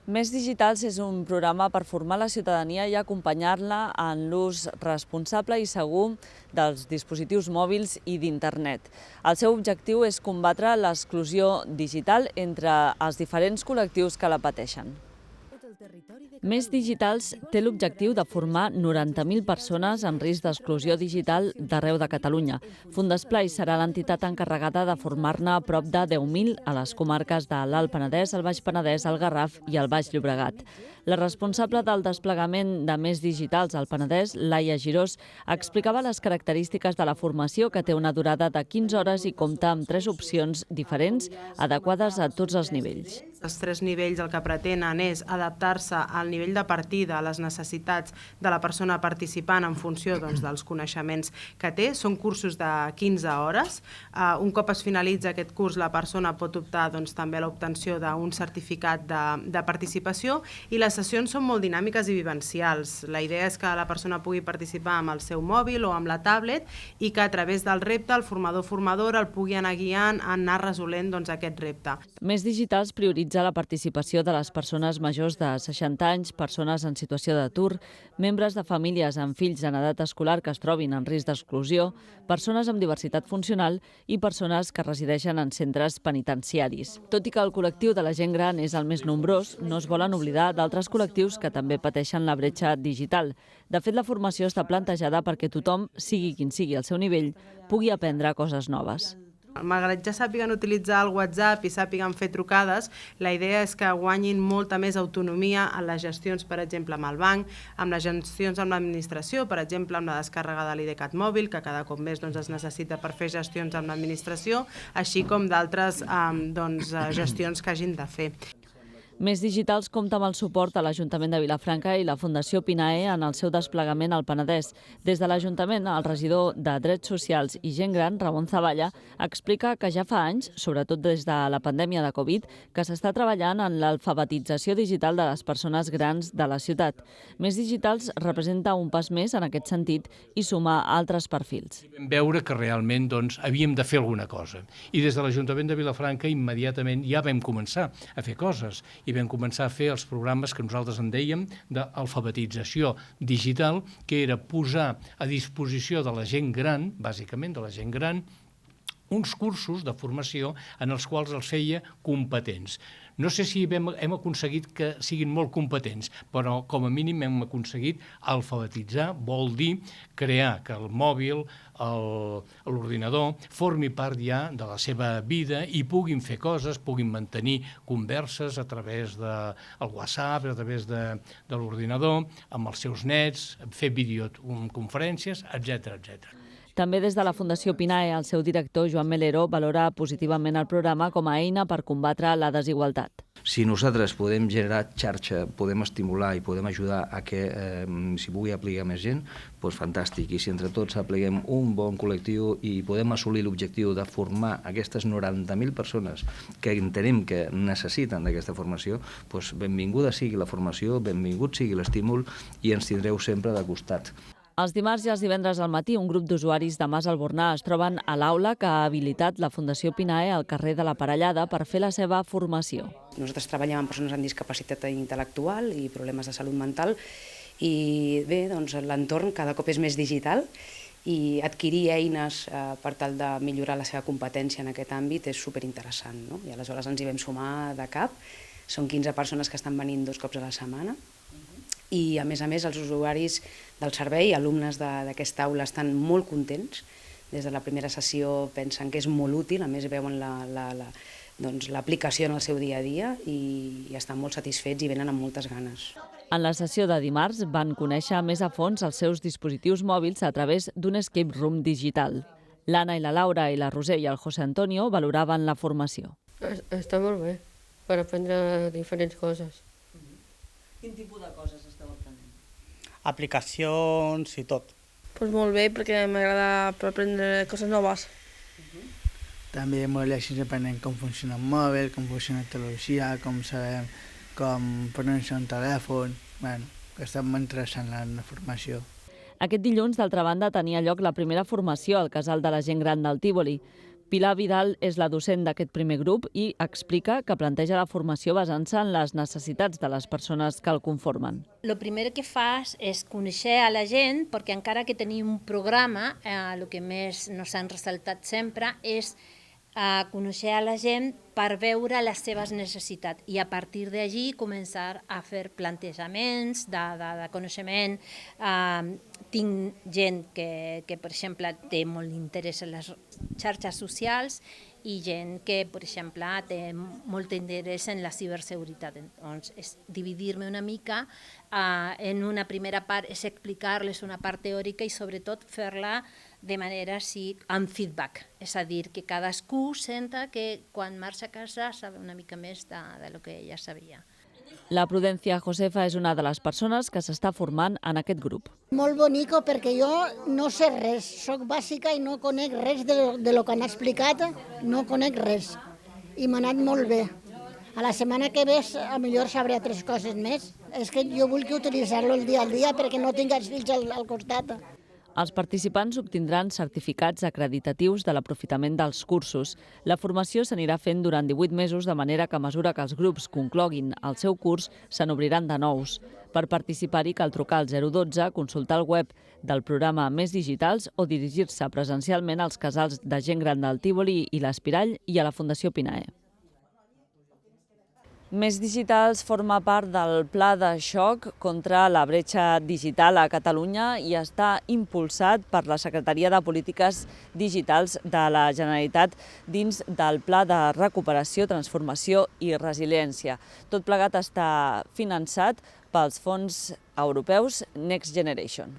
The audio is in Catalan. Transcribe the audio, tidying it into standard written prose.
Més Digitals és un programa per formar la ciutadania i acompanyar-la en l'ús responsable i segur dels dispositius mòbils i d'internet. El seu objectiu és combatre l'exclusió digital entre els diferents col·lectius que la pateixen. Més Digitals té l'objectiu de formar 90.000 persones en risc d'exclusió digital d'arreu de Catalunya. Fundesplai serà l'entitat encarregada de formar-ne a prop de 10.000 a les comarques de l'Alt Penedès, el Baix Penedès, el Garraf i el Baix Llobregat. La responsable del desplegament de Més Digitals al Penedès, Laia Girós, explicava les característiques de la formació, que té una durada de 15 hores i compta amb 3 opcions diferents, adequades a tots els nivells. Els 3 nivells el que pretenen és adaptar-se al nivell de partida, a les necessitats de la persona participant en funció dels coneixements que té. Són cursos de 15 hores. Un cop es finalitza aquest curs, la persona pot optar també a l'obtenció d'un certificat de participació i les sessions són molt dinàmiques i vivencials. La idea és que la persona pugui participar amb el seu mòbil o amb la tablet i que a través del repte el formador-formadora el pugui anar guiant, anar resolent aquest repte. Més Digitals prioritza la participació de les persones majors de 60 anys, persones en situació d'atur, membres de famílies amb fills en edat escolar que es trobin en risc d'exclusió, persones amb diversitat funcional i persones que resideixen en centres penitenciaris. Tot i que el col·lectiu de la gent gran és el més nombrós, no es volen oblidar d'altres col·lectius que també pateixen la bretxa digital. De fet, la formació està plantejada perquè tothom, sigui quin sigui el seu nivell, pugui aprendre coses noves. Malgrat ja sàpiguen utilitzar el WhatsApp i sàpiguen fer trucades, la idea és que guanyin molta més autonomia en les gestions, per exemple, amb el banc, amb les gestions amb l'administració, per exemple, amb la descàrrega de l'IDCAT mòbil, que cada cop més es necessita per fer gestions amb l'administració, així com d'altres gestions que hagin de fer. Més Digitals compta amb el suport de l'Ajuntament de Vilafranca i la Fundació Pinae en el seu desplegament al Penedès. Des de l'Ajuntament, el regidor de Drets Socials i Gent Gran, Ramon Zavalla, explica que ja fa anys, sobretot des de la pandèmia de Covid, que s'està treballant en l'alfabetització digital de les persones grans de la ciutat. Més Digitals representa un pas més en aquest sentit i suma altres perfils. Vam veure que realment havíem de fer alguna cosa. I des de l'Ajuntament de Vilafranca immediatament ja vam començar a fer coses i vam començar a fer els programes que nosaltres en dèiem d'alfabetització digital, que era posar a disposició de la gent gran, bàsicament de la gent gran, uns cursos de formació en els quals els feia competents. No sé si hem aconseguit que siguin molt competents, però com a mínim hem aconseguit alfabetitzar, vol dir crear que el mòbil, l'ordinador, formi part ja de la seva vida i puguin fer coses, puguin mantenir converses a través del WhatsApp, a través de l'ordinador, amb els seus nets, fer videoconferències, etc. També des de la Fundació Pinae, el seu director, Joan Melero, valora positivament el programa com a eina per combatre la desigualtat. Si nosaltres podem generar xarxa, podem estimular i podem ajudar a que s'hi pugui aplicar més gent, doncs fantàstic. I si entre tots apliquem un bon col·lectiu i podem assolir l'objectiu de formar aquestes 90.000 persones que entenem que necessiten d'aquesta formació, doncs benvinguda sigui la formació, benvingut sigui l'estímul i ens tindreu sempre de costat. Els dimarts i els divendres al matí, un grup d'usuaris de Mas Albornà es troben a l'aula que ha habilitat la Fundació Pinae al carrer de la Parellada per fer la seva formació. Nosaltres treballem amb persones amb discapacitat intel·lectual i problemes de salut mental i bé, l'entorn cada cop és més digital i adquirir eines per tal de millorar la seva competència en aquest àmbit és superinteressant, no? I aleshores ens hi vam sumar de cap. Són 15 persones que estan venint 2 cops a la setmana. I, a més, els usuaris del servei, alumnes d'aquesta aula, estan molt contents. Des de la primera sessió pensen que és molt útil, a més veuen l'aplicació en el seu dia a dia i estan molt satisfets i venen amb moltes ganes. En la sessió de dimarts van conèixer més a fons els seus dispositius mòbils a través d'un escape room digital. L'Anna i la Laura i la Roser i el José Antonio valoraven la formació. Està molt bé, per aprendre diferents coses. Quin tipus de coses esteu aprenent? Aplicacions i tot. Doncs molt bé, perquè m'agrada aprendre coses noves. També molt així aprenem com funciona el mòbil, com funciona la tecnologia, com sabem com pronunciar un telèfon. Bueno, que està molt interessant la formació. Aquest dilluns, d'altra banda, tenia lloc la primera formació al Casal de la Gent Gran del Tívoli. Pilar Vidal és la docent d'aquest primer grup i explica que planteja la formació basant-se en les necessitats de les persones que el conformen. El primer que fas és conèixer a la gent, perquè encara que tenim un programa, el que més ens han ressaltat sempre és conèixer a la gent per veure les seves necessitats i a partir d'allí començar a fer plantejaments de coneixement. Tinc gent que, per exemple, té molt interès en les xarxes socials i gent que, per exemple, té molt interès en la ciberseguretat. Doncs, és dividir-me una mica. En una primera part és explicar-les una part teòrica i, sobretot, fer-la de manera amb feedback. És a dir, que cadascú senta que quan marxa a casa sabe una mica més del que ella sabia. La Prudencia Josefa és una de les persones que s'està formant en aquest grup. Molt bonico perquè jo no sé res, soc bàsica i no conec res de lo que han explicat, no conec res. I m'ha anat molt bé. A la setmana que ve millor sabré 3 coses més. És que jo vull utilitzar-lo el dia al dia perquè no tinc els fills al costat. Els participants obtindran certificats acreditatius de l'aprofitament dels cursos. La formació s'anirà fent durant 18 mesos, de manera que a mesura que els grups concloguin el seu curs, se n'obriran de nous. Per participar-hi cal trucar al 012, consultar el web del programa Més Digitals o dirigir-se presencialment als casals de gent gran del Tívoli i l'Espirall i a la Fundació Pinae. Més Digitals forma part del pla de xoc contra la bretxa digital a Catalunya i està impulsat per la Secretaria de Polítiques Digitals de la Generalitat dins del Pla de Recuperació, Transformació i Resiliència. Tot plegat està finançat pels fons europeus Next Generation.